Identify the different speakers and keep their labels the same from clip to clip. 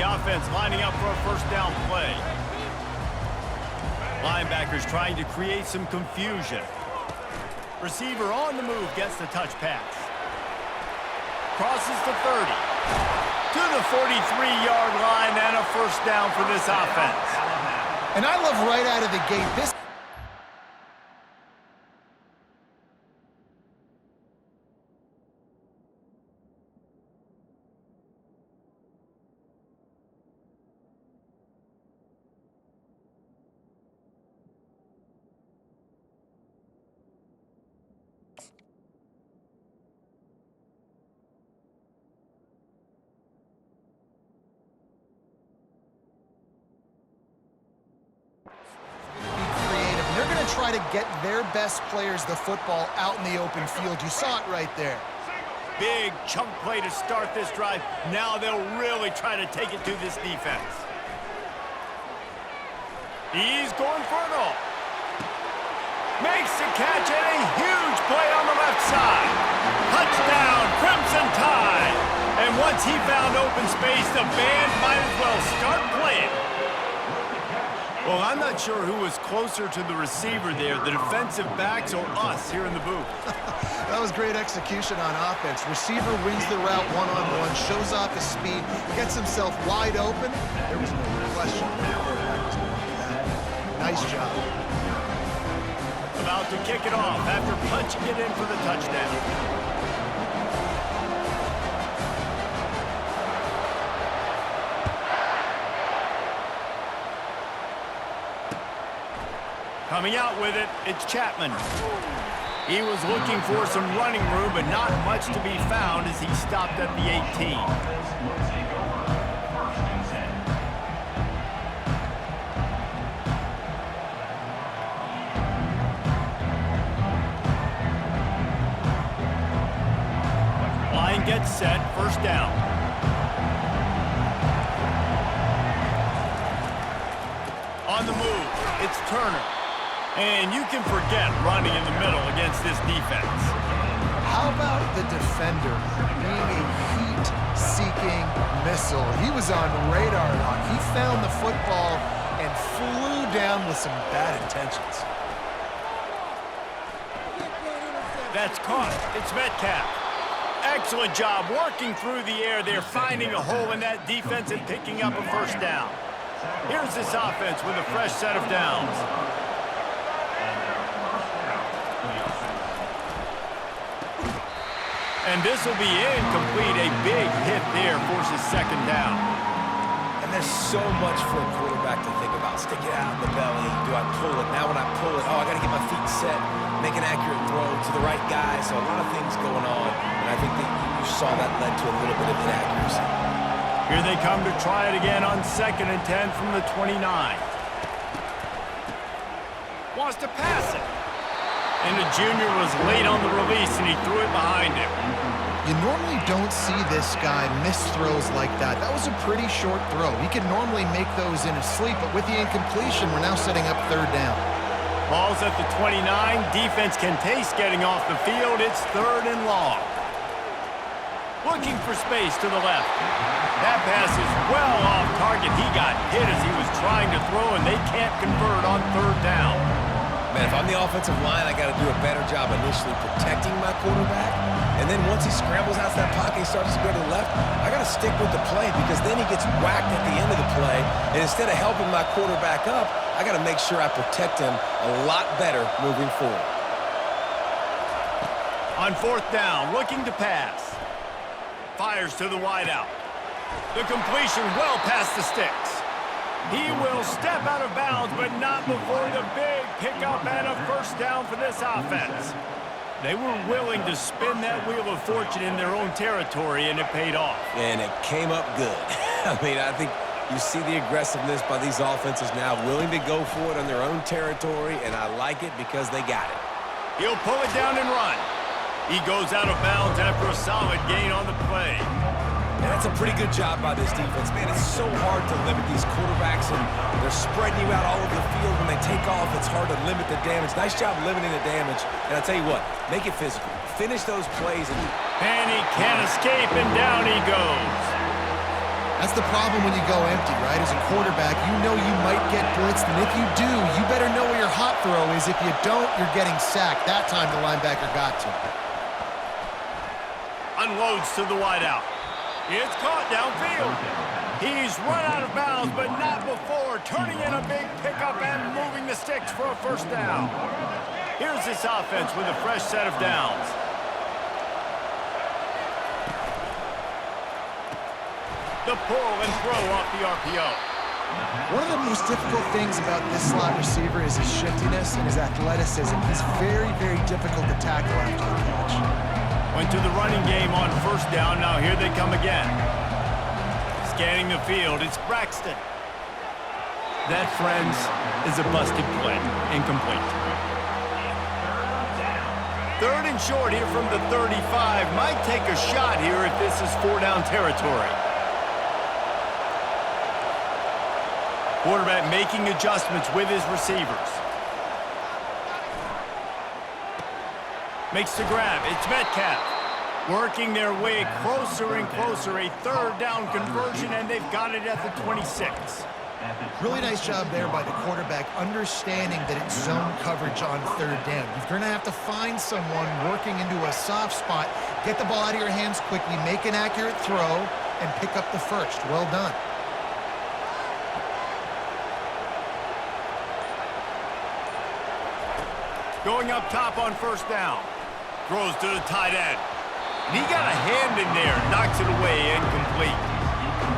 Speaker 1: The offense lining up for a first down play. Linebackers trying to create some confusion. Receiver on the move gets the touch pass. Crosses the 30. To the 43-yard line and a first down for this offense.
Speaker 2: And I love right out of the gate this. Try to get their best players the football out in the open field. You saw it right there.
Speaker 1: Big chunk play to start this drive. Now they'll really try to take it to this defense. He's going for it all. Makes the catch and a huge play on the left side. Touchdown, Crimson Tide. And once he found open space, the band might as well start playing. Well, I'm not sure who was closer to the receiver there, the defensive backs or us here in the booth.
Speaker 2: That was great execution on offense. Receiver wins the route one-on-one, shows off his speed, gets himself wide open. There was no question the quarterback was going to do that. Nice job.
Speaker 1: About to kick it off after punching it in for the touchdown. Coming out with it, it's Chapman. He was looking for some running room, but not much to be found as he stopped at the 18. Line gets set, first down. On the move, it's Turner. And you can forget running in the middle against this defense.
Speaker 2: How about the defender being a heat-seeking missile? He was on radar lock. He found the football and flew down with some bad intentions.
Speaker 1: That's caught. It's Metcalf. Excellent job working through the air there, finding a hole in that defense and picking up a first down. Here's this offense with a fresh set of downs. And this will be incomplete. A big hit there forces second down.
Speaker 3: And there's so much for a quarterback to think about. Stick it out in the belly. Do I pull it? Now when I pull it, I got to get my feet set, make an accurate throw to the right guy. So a lot of things going on. And I think that you saw that led to a little bit of inaccuracy.
Speaker 1: Here they come to try it again on 2nd and 10 from the 29. Wants to pass it. And the junior was late on the release, and he threw it behind him.
Speaker 2: You normally don't see this guy miss throws like that. That was a pretty short throw. He can normally make those in his sleep, but with the incompletion, we're now setting up third down.
Speaker 1: Ball's at the 29. Defense can taste getting off the field. It's 3rd and long. Looking for space to the left. That pass is well off target. He got hit as he was trying to throw, and they can't convert on 3rd down.
Speaker 3: Man, if I'm the offensive line, I got to do a better job initially protecting my quarterback. And then once he scrambles out of that pocket and starts to go to the left, I got to stick with the play because then he gets whacked at the end of the play. And instead of helping my quarterback up, I got to make sure I protect him a lot better moving forward.
Speaker 1: On 4th down, looking to pass. Fires to the wideout. The completion well past the sticks. He will step out of bounds, but not before the big pickup and a first down for this offense. They were willing to spin that wheel of fortune in their own territory, and it paid off.
Speaker 3: And it came up good. I mean, I think you see the aggressiveness by these offenses now, willing to go for it on their own territory, and I like it because they got it.
Speaker 1: He'll pull it down and run. He goes out of bounds after a solid gain on the play.
Speaker 3: And that's a pretty good job by this defense. Man, it's so hard to limit these quarterbacks, and they're spreading you out all over the field. When they take off, it's hard to limit the damage. Nice job limiting the damage. And I'll tell you what, make it physical. Finish those plays.
Speaker 1: And he can't escape, and down he goes.
Speaker 2: That's the problem when you go empty, right? As a quarterback, you know you might get blitzed, and if you do, you better know where your hot throw is. If you don't, you're getting sacked. That time the linebacker got to him.
Speaker 1: Unloads to the wideout. It's caught downfield. He's run out of bounds, but not before turning in a big pickup and moving the sticks for a first down. Here's this offense with a fresh set of downs. The pull and throw off the RPO.
Speaker 2: One of the most difficult things about this slot receiver is his shiftiness and his athleticism. He's very, very difficult to tackle after the catch.
Speaker 1: Went to the running game on first down. Now here they come again. Scanning the field, it's Braxton. That, friends, is a busted play. Incomplete. Third and short here from the 35. Might take a shot here if this is 4-down territory. Quarterback making adjustments with his receivers. Makes the grab. It's Metcalf. Working their way closer and closer. A third down conversion, and they've got it at the 26.
Speaker 2: Really nice job there by the quarterback, understanding that it's zone coverage on third down. You're going to have to find someone working into a soft spot, get the ball out of your hands quickly, make an accurate throw, and pick up the first. Well done.
Speaker 1: Going up top on first down. Throws to the tight end. And he got a hand in there, knocks it away, incomplete.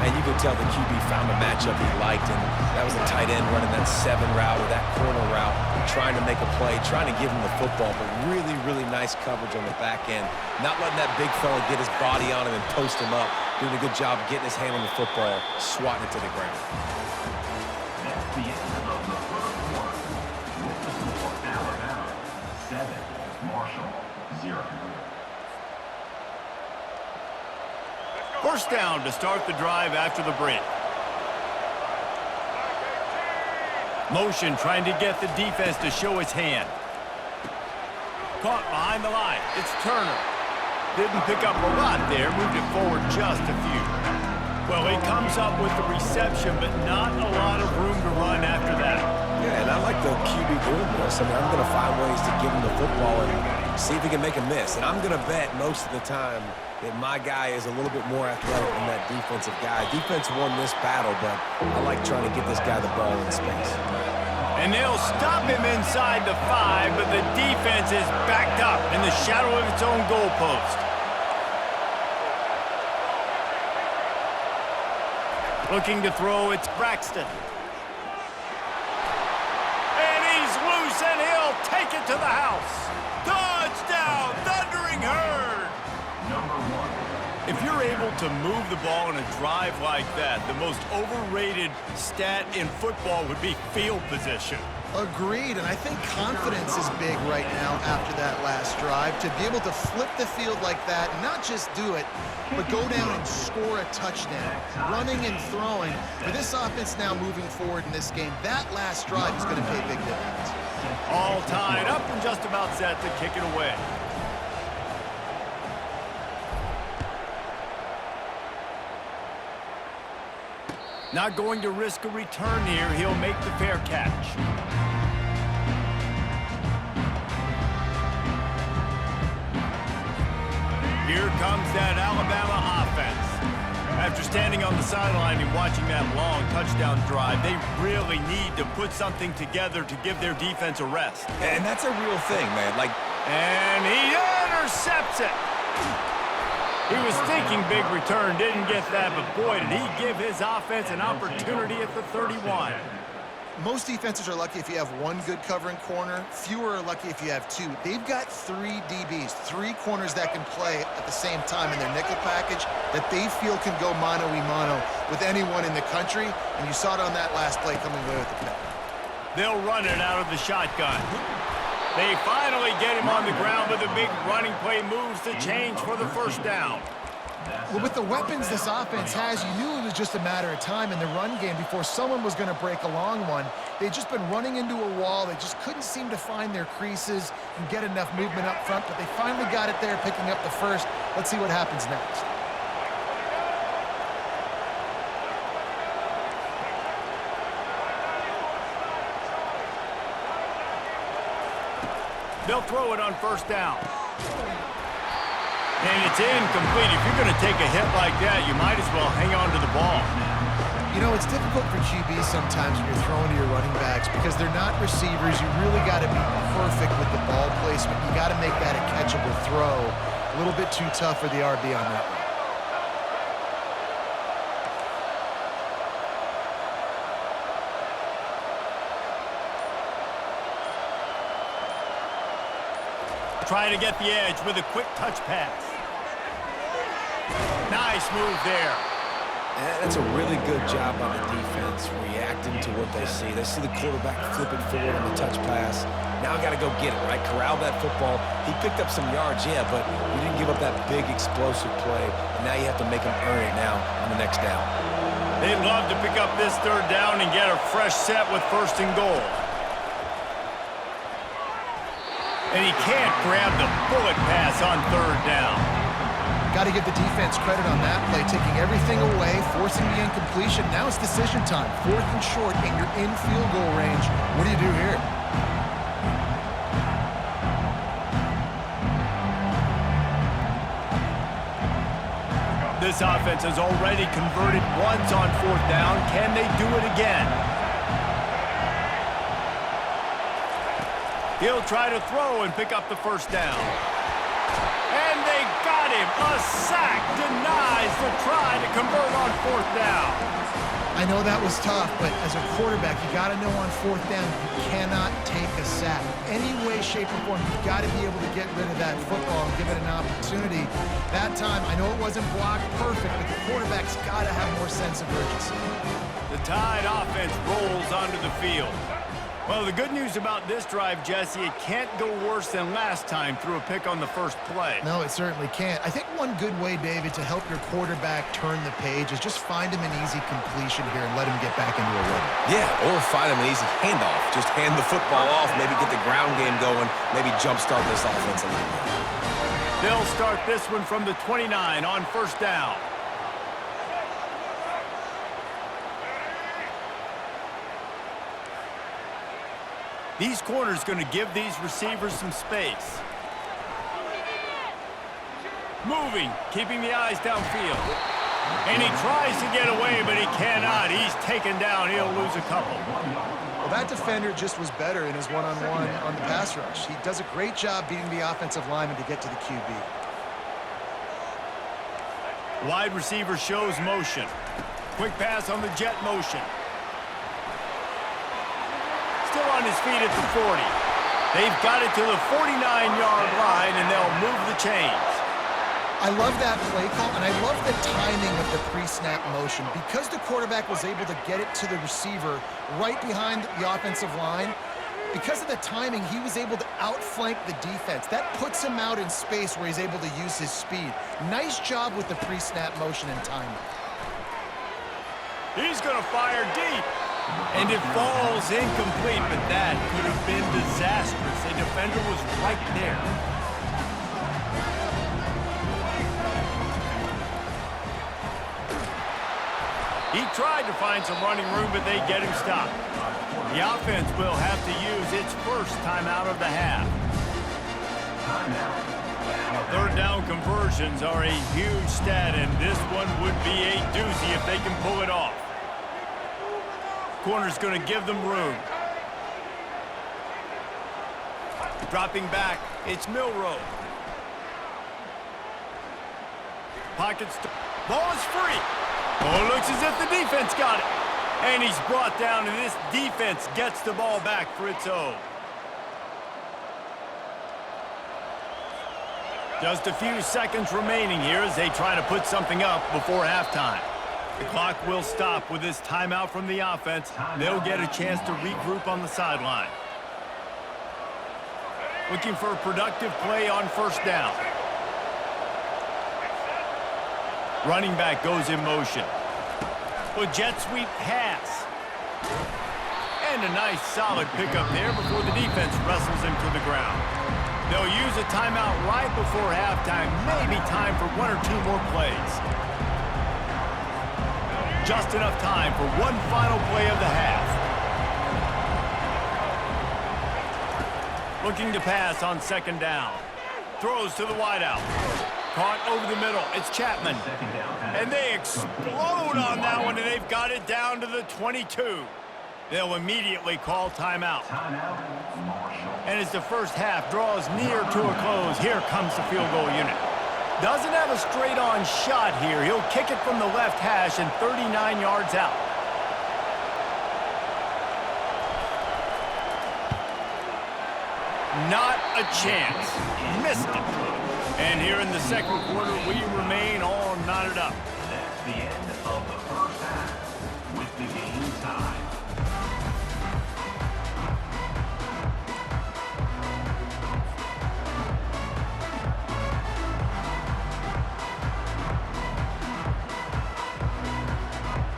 Speaker 3: And you could tell the QB found a matchup he liked, and that was a tight end running that 7 route or that corner route, trying to make a play, trying to give him the football, but really, really nice coverage on the back end. Not letting that big fella get his body on him and post him up. Doing a good job getting his hand on the football, swatting it to the ground.
Speaker 4: That's the end of the first quarter. With the score, Alabama 7, Marshall 0.
Speaker 1: First down to start the drive after the break. Motion trying to get the defense to show its hand. Caught behind the line. It's Turner. Didn't pick up a lot there. Moved it forward just a few. Well, he comes up with the reception, but not a lot of room to run after that.
Speaker 3: Yeah, and I like the QB doing this. I mean, I'm going to find ways to give him the football and see if he can make a miss. And I'm going to bet most of the time that my guy is a little bit more athletic than that defensive guy. Defense won this battle, but I like trying to get this guy the ball in space.
Speaker 1: And they'll stop him inside the 5, but the defense is backed up in the shadow of its own goalpost. Looking to throw, it's Braxton. And he's loose, and he'll take it to the house. Touchdown, Thundering Herd! If you're able to move the ball in a drive like that, the most overrated stat in football would be field position.
Speaker 2: Agreed, and I think confidence is big right now after that last drive. To be able to flip the field like that, and not just do it, but go down and score a touchdown. Running and throwing. For this offense now moving forward in this game, that last drive is going to pay big dividends.
Speaker 1: All tied up and just about set to kick it away. Not going to risk a return here. He'll make the fair catch. Here comes that Alabama offense. After standing on the sideline and watching that long touchdown drive, they really need to put something together to give their defense a rest.
Speaker 3: And that's a real thing, man.
Speaker 1: And he intercepts it. He was thinking big return, didn't get that, but boy, did he give his offense an opportunity at the 31.
Speaker 2: Most defenses are lucky if you have one good covering corner. Fewer are lucky if you have two. They've got 3 DBs, 3 corners that can play at the same time in their nickel package that they feel can go mano-a-mano with anyone in the country, and you saw it on that last play coming away with the pick.
Speaker 1: They'll run it out of the shotgun. They finally get him on the ground, but the big running play moves the chains for the first down.
Speaker 2: Well, with the weapons this offense has, you knew it was just a matter of time in the run game before someone was going to break a long one. They'd just been running into a wall. They just couldn't seem to find their creases and get enough movement up front, but they finally got it there, picking up the first. Let's see what happens next.
Speaker 1: They'll throw it on first down. And it's incomplete. If you're going to take a hit like that, you might as well hang on to the ball.
Speaker 2: You know, it's difficult for QBs sometimes when you're throwing to your running backs because they're not receivers. You really got to be perfect with the ball placement. You got to make that a catchable throw. A little bit too tough for the RB on that one.
Speaker 1: Trying to get the edge with a quick touch pass. Nice move there.
Speaker 3: That's a really good job by the defense, reacting to what they see. They see the quarterback flipping forward on the touch pass. Now I got to go get it, right? Corral that football. He picked up some yards, yeah, but we didn't give up that big explosive play. And now you have to make him earn it now on the next down.
Speaker 1: They'd love to pick up this third down and get a fresh set with first and goal. And he can't grab the bullet pass on third down.
Speaker 2: Got to give the defense credit on that play, taking everything away, forcing the incompletion. Now it's decision time. 4th and short, and you're in field goal range. What do you do here?
Speaker 1: This offense has already converted once on 4th down. Can they do it again? He'll try to throw and pick up the first down. And they got him. A sack denies the try to convert on 4th down.
Speaker 2: I know that was tough, but as a quarterback, you got to know on 4th down, you cannot take a sack. Any way, shape, or form, you've got to be able to get rid of that football and give it an opportunity. That time, I know it wasn't blocked perfect, but the quarterback's got to have more sense of urgency.
Speaker 1: The Tide offense rolls onto the field. Well, the good news about this drive, Jesse, it can't go worse than last time through a pick on the first play.
Speaker 2: No, it certainly can't. I think one good way, David, to help your quarterback turn the page is just find him an easy completion here and let him get back into a rhythm.
Speaker 3: Yeah, or find him an easy handoff. Just hand the football off, maybe get the ground game going, maybe jumpstart this offense a little bit.
Speaker 1: They'll start this one from the 29 on first down. These corners going to give these receivers some space. Moving, keeping the eyes downfield. And he tries to get away, but he cannot. He's taken down. He'll lose a couple.
Speaker 2: Well, that defender just was better in his one-on-one on the pass rush. He does a great job beating the offensive lineman to get to the QB.
Speaker 1: Wide receiver shows motion. Quick pass on the jet motion. Still on his feet at the 40. They've got it to the 49-yard line, and they'll move the chains.
Speaker 2: I love that play call, and I love the timing of the pre-snap motion. Because the quarterback was able to get it to the receiver right behind the offensive line, because of the timing, he was able to outflank the defense. That puts him out in space where he's able to use his speed. Nice job with the pre-snap motion and timing.
Speaker 1: He's going to fire deep. And it falls incomplete, but that could have been disastrous. A defender was right there. He tried to find some running room, but they get him stopped. The offense will have to use its first timeout of the half. Third down conversions are a huge stat, and this one would be a doozy if they can pull it off. Corner's going to give them room. Dropping back, it's Milroe. Pockets. Ball is free. Oh, it looks as if the defense got it. And he's brought down, and this defense gets the ball back for its own. Just a few seconds remaining here as they try to put something up before halftime. The clock will stop with this timeout from the offense. They'll get a chance to regroup on the sideline. Looking for a productive play on first down. Running back goes in motion. A jet sweep pass. And a nice solid pickup there before the defense wrestles him to the ground. They'll use a timeout right before halftime. Maybe time for one or two more plays. Just enough time for one final play of the half. Looking to pass on second down. Throws to the wideout. Caught over the middle. It's Chapman. And they explode on that one, and they've got it down to the 22. They'll immediately call timeout. And as the first half draws near to a close, here comes the field goal unit. Doesn't have a straight-on shot here. He'll kick it from the left hash and 39 yards out. Not a chance. Missed it. And here in the second quarter, we remain all knotted up.
Speaker 4: That's the end of the first half with the game tied.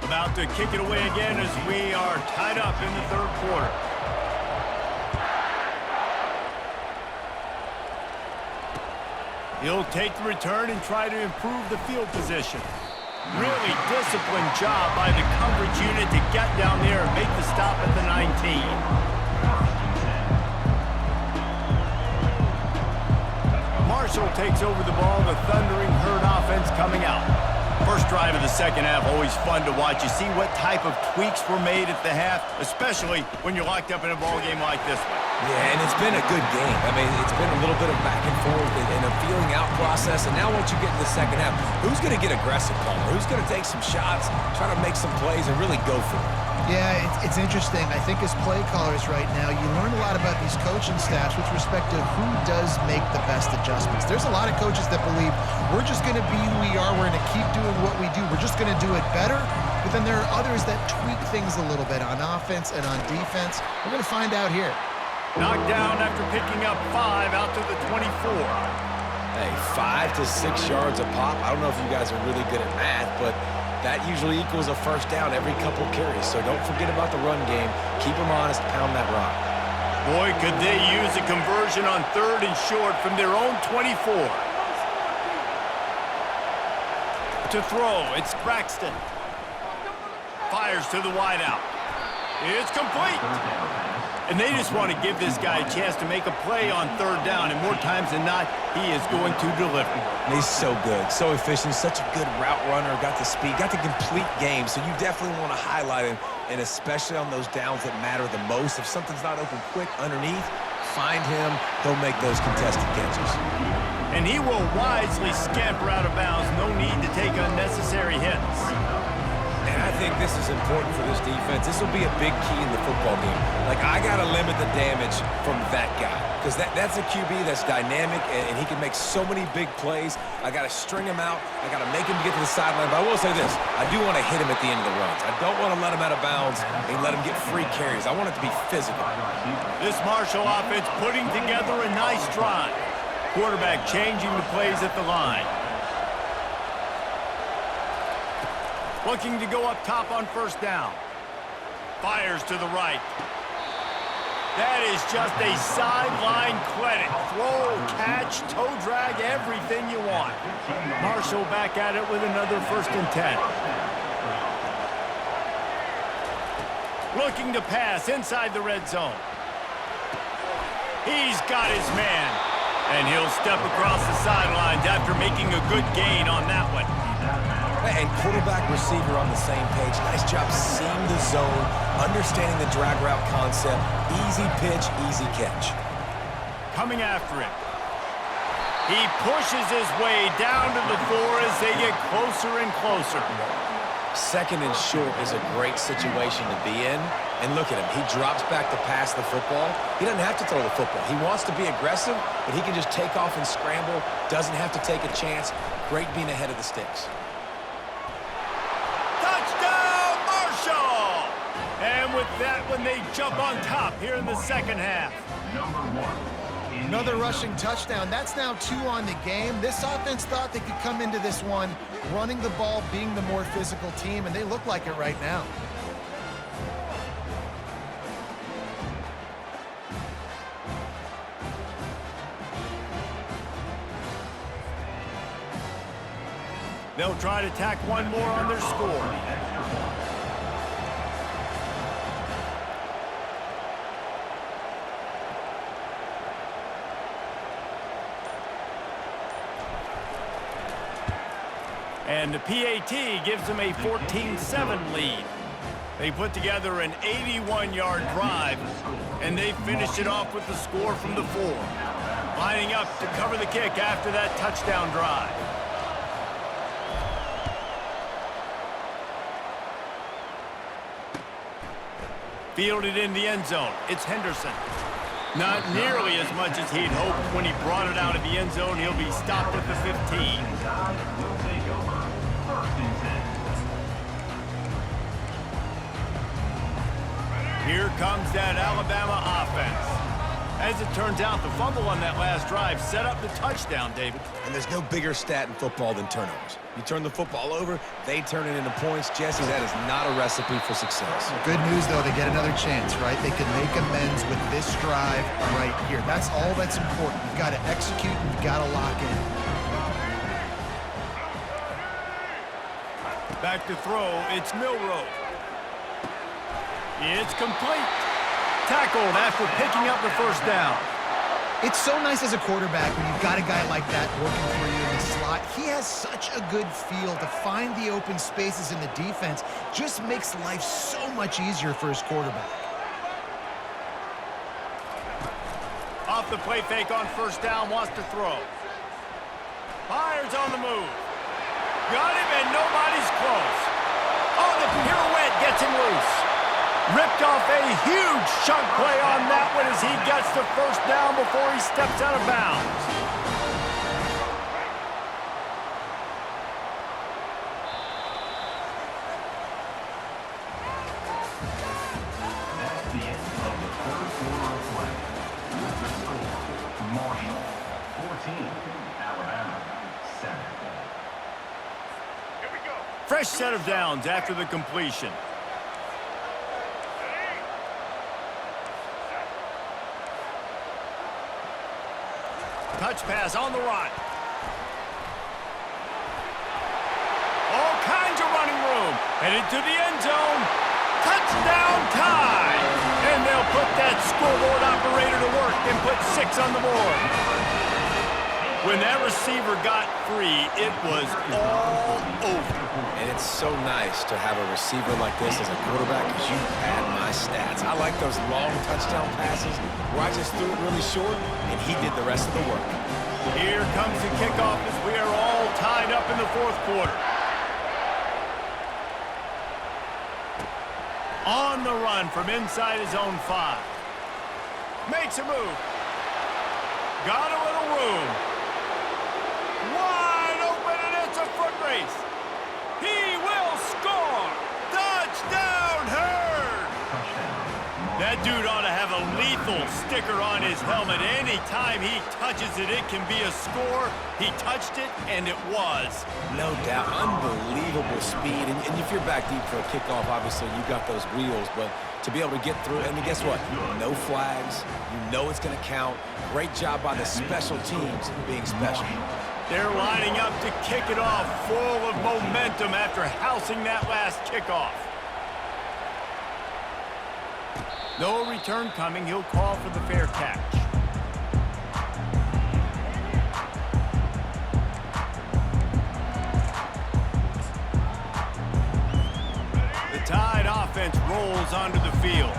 Speaker 1: About to kick it away again as we are tied up in the third quarter. He'll take the return and try to improve the field position. Really disciplined job by the coverage unit to get down there and make the stop at the 19. Marshall takes over the ball, the Thundering Herd offense coming out. First drive of the second half, always fun to watch. You see what type of tweaks were made at the half, especially when you're locked up in a ball game like this one.
Speaker 3: Yeah, and it's been a good game. I mean, it's been a little bit of back and forth and a feeling out process. And now once you get in the second half, who's going to get aggressive, Palmer? Who's going to take some shots, try to make some plays, and really go for it?
Speaker 2: Yeah, it's interesting. I think as play callers right now, you learn a lot about these coaching staffs with respect to who does make the best adjustments. There's a lot of coaches that believe we're just going to be who we are. We're going to keep doing what we do. We're just going to do it better. But then there are others that tweak things a little bit on offense and on defense. We're going to find out here.
Speaker 1: Knocked down after picking up 5 out to the 24.
Speaker 3: Hey, 5 to 6 yards a pop. I don't know if you guys are really good at math, but that usually equals a first down every couple carries. So don't forget about the run game. Keep them honest, pound that rock.
Speaker 1: Boy, could they use a conversion on third and short from their own 24. To throw, it's Braxton. Fires to the wideout. It's complete. And they just want to give this guy a chance to make a play on third down, and more times than not, he is going to deliver.
Speaker 3: And he's so good, so efficient, such a good route runner, got the speed, got the complete game, so you definitely want to highlight him, and especially on those downs that matter the most. If something's not open quick underneath, find him, he'll make those contested catches.
Speaker 1: And he will wisely scamper out of bounds, no need to take unnecessary hits.
Speaker 3: And I think this is important for this defense. This will be a big key in the football game. Like, I got to limit the damage from that guy because that's a QB that's dynamic, and he can make so many big plays. I got to string him out. I got to make him get to the sideline. But I will say this. I do want to hit him at the end of the runs. I don't want to let him out of bounds and let him get free carries. I want it to be physical.
Speaker 1: This Marshall offense putting together a nice drive. Quarterback changing the plays at the line. Looking to go up top on first down. Fires to the right. That is just a sideline clinic. Throw, catch, toe drag, everything you want. Marshall back at it with another 1st and 10. Looking to pass inside the red zone. He's got his man. And he'll step across the sidelines after making a good gain on that one.
Speaker 3: And quarterback, receiver on the same page. Nice job seeing the zone, understanding the drag route concept. Easy pitch, easy catch.
Speaker 1: Coming after him. He pushes his way down to the 4 as they get closer and closer.
Speaker 3: Second and short is a great situation to be in. And look at him. He drops back to pass the football. He doesn't have to throw the football. He wants to be aggressive, but he can just take off and scramble. Doesn't have to take a chance. Great being ahead of the sticks.
Speaker 1: And with that one, they jump on top here in the second half.
Speaker 2: Another rushing touchdown. That's now 2 on the game. This offense thought they could come into this one running the ball, being the more physical team, and they look like it right now.
Speaker 1: They'll try to tack one more on their score. And the PAT gives them a 14-7 lead. They put together an 81-yard drive, and they finished it off with the score from the 4. Lining up to cover the kick after that touchdown drive. Fielded in the end zone. It's Henderson. Not nearly as much as he'd hoped when he brought it out of the end zone. He'll be stopped at the 15. Here comes that Alabama offense. As it turns out, the fumble on that last drive set up the touchdown, David.
Speaker 3: And there's no bigger stat in football than turnovers. You turn the football over, they turn it into points. Jesse, that is not a recipe for success.
Speaker 2: Good news, though, they get another chance, right? They can make amends with this drive right here. That's all that's important. You've got to execute and you've got to lock in.
Speaker 1: Back to throw, it's Milroe. It's complete. Tackled after picking up the first down.
Speaker 2: It's so nice as a quarterback when you've got a guy like that working for you in the slot. He has such a good feel to find the open spaces in the defense. Just makes life so much easier for his quarterback.
Speaker 1: Off the play fake on first down, wants to throw. Fires on the move. Got him and nobody's close. Oh, the pirouette gets him loose. Ripped off a huge chunk play on that one as he gets the first down before he steps out of bounds.
Speaker 4: That's the end of the third quarter of play. With the score, Marshall 14, Alabama 7.
Speaker 1: Here we go. Fresh set of downs after the completion. Touch pass on the run. All kinds of running room. Headed to the end zone. Touchdown time. And they'll put that scoreboard operator to work and put 6 on the board. When that receiver got free, it was all over.
Speaker 3: And it's so nice to have a receiver like this as a quarterback because you pad my stats. I like those long touchdown passes where I just threw it really short and he did the rest of the work.
Speaker 1: Here comes the kickoff as we are all tied up in the fourth quarter. On the run from inside his own 5. Makes a move. Got a little room. Wide open, and it's a foot race. He will score. Touchdown, Herd. That dude ought to have a lethal sticker on his helmet. Anytime he touches it, it can be a score. He touched it, and it was.
Speaker 3: No doubt. Unbelievable speed. And if you're back deep for a kickoff, obviously you got those wheels, but to be able to get through it, and guess what? No flags. You know it's going to count. Great job by the special teams being special.
Speaker 1: They're lining up to kick it off, full of momentum after housing that last kickoff. No return coming. He'll call for the fair catch. The Tide offense rolls onto the field.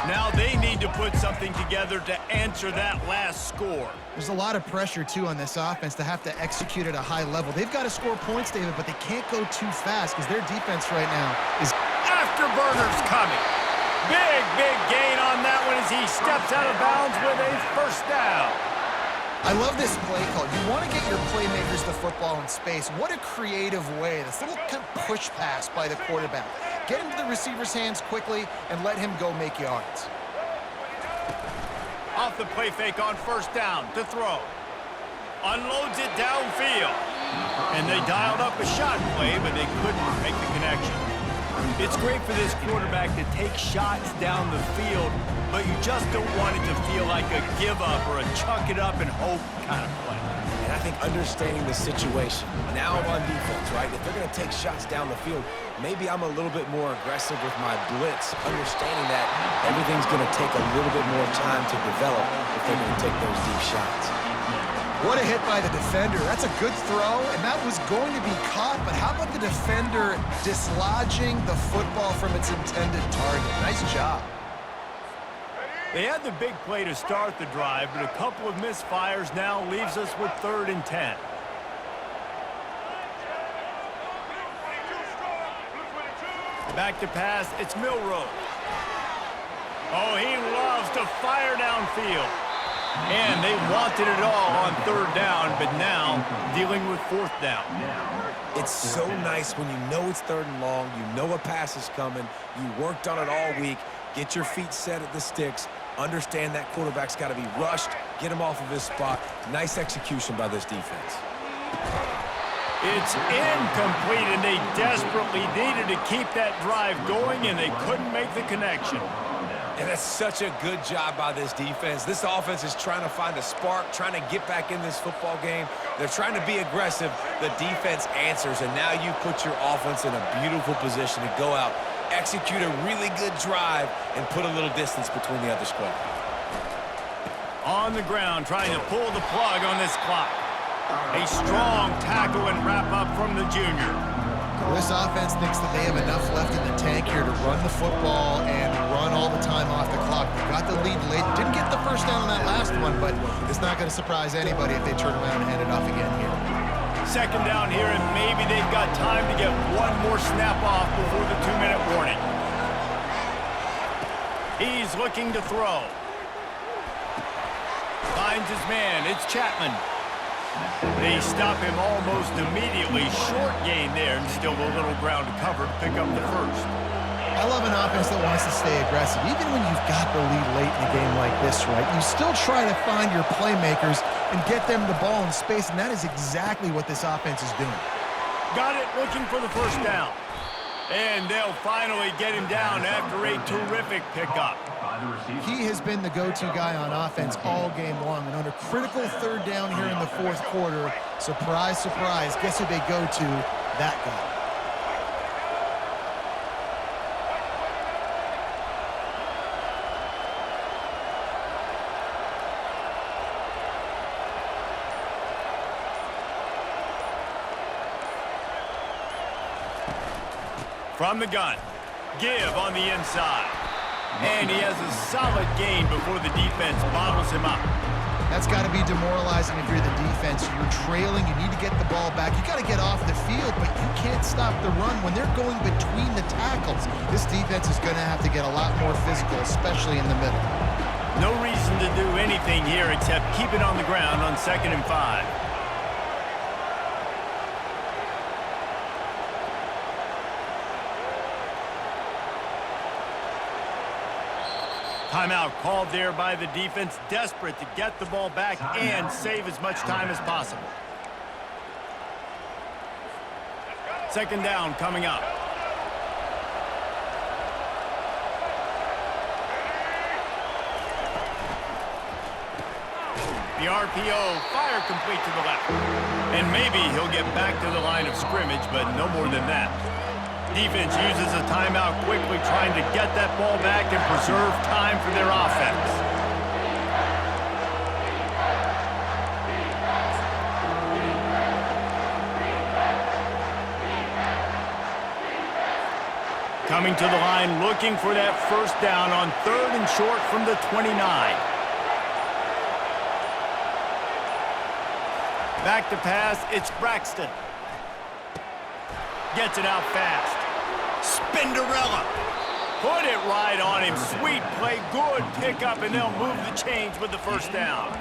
Speaker 1: Now they need to put something together to answer that last score.
Speaker 2: There's a lot of pressure, too, on this offense to have to execute at a high level. They've got to score points, David, but they can't go too fast because their defense right now is...
Speaker 1: Afterburners coming. Big gain on that one as he steps out of bounds with a first down.
Speaker 2: I love this play call. You want to get your playmakers the football in space. What a creative way. This little kind of push pass by the quarterback. Get into the receiver's hands quickly and let him go make yards.
Speaker 1: Off the play fake on first down to throw. Unloads it downfield. And they dialed up a shot play, but they couldn't make the connection. It's great for this quarterback to take shots down the field, but you just don't want it to feel like a give up or a chuck it up and hope kind of play.
Speaker 3: And I think understanding the situation, now I'm on defense, right? If they're going to take shots down the field, maybe I'm a little bit more aggressive with my blitz, understanding that everything's going to take a little bit more time to develop if they're going to take those deep shots.
Speaker 2: What a hit by the defender. That's a good throw, and that was going to be caught, but how about the defender dislodging the football from its intended target? Nice job.
Speaker 1: They had the big play to start the drive, but a couple of misfires now leaves us with 3rd and 10. Back to pass, it's Milroe. Oh, he loves to fire downfield. And they wanted it all on 3rd down, but now dealing with 4th down.
Speaker 3: It's so nice when you know it's 3rd and long, you know a pass is coming, you worked on it all week, get your feet set at the sticks, understand that quarterback's got to be rushed, get him off of his spot. Nice execution by this defense.
Speaker 1: It's incomplete, and they desperately needed to keep that drive going, and they couldn't make the connection.
Speaker 3: And that's such a good job by this defense. This offense is trying to find a spark, trying to get back in this football game. They're trying to be aggressive. The defense answers, and now you put your offense in a beautiful position to go out, execute a really good drive, and put a little distance between the other squad.
Speaker 1: On the ground, trying to pull the plug on this clock. A strong tackle and wrap-up from the junior.
Speaker 2: This offense thinks that they have enough left in the tank here to run the football and run all the time off the clock. They got the lead late. Didn't get the first down on that last one, but it's not going to surprise anybody if they turn around and hand it off again here.
Speaker 1: 2nd down here, and maybe they've got time to get one more snap off before the 2-minute warning. He's looking to throw. Finds his man. It's Chapman. They stop him almost immediately. Short gain there, and still a little ground to cover to pick up the 1st.
Speaker 2: I love an offense that wants to stay aggressive. Even when you've got the lead late in a game like this, right, you still try to find your playmakers and get them the ball in space, and that is exactly what this offense is doing.
Speaker 1: Got it, looking for the 1st down. And they'll finally get him down after a terrific pickup.
Speaker 2: He has been the go-to guy on offense all game long, and on a critical 3rd down here in the 4th quarter, surprise, surprise, guess who they go to? That guy.
Speaker 1: From the gun, give on the inside. And he has a solid gain before the defense bottles him up.
Speaker 2: That's got to be demoralizing if you're the defense. You're trailing, you need to get the ball back. You got to get off the field, but you can't stop the run when they're going between the tackles. This defense is going to have to get a lot more physical, especially in the middle.
Speaker 1: No reason to do anything here except keep it on the ground on 2nd and 5. Timeout called there by the defense, desperate to get the ball back and save as much time as possible. 2nd down coming up. The RPO, fire complete to the left. And maybe he'll get back to the line of scrimmage, but no more than that. Defense uses a timeout quickly, trying to get that ball back and preserve time for their offense. Coming to the line, looking for that 1st down on 3rd and short from the 29. Back to pass, it's Braxton. Gets it out fast. Spinderella. Put it right on him. Sweet play, good pickup, and they'll move the chains with the 1st down.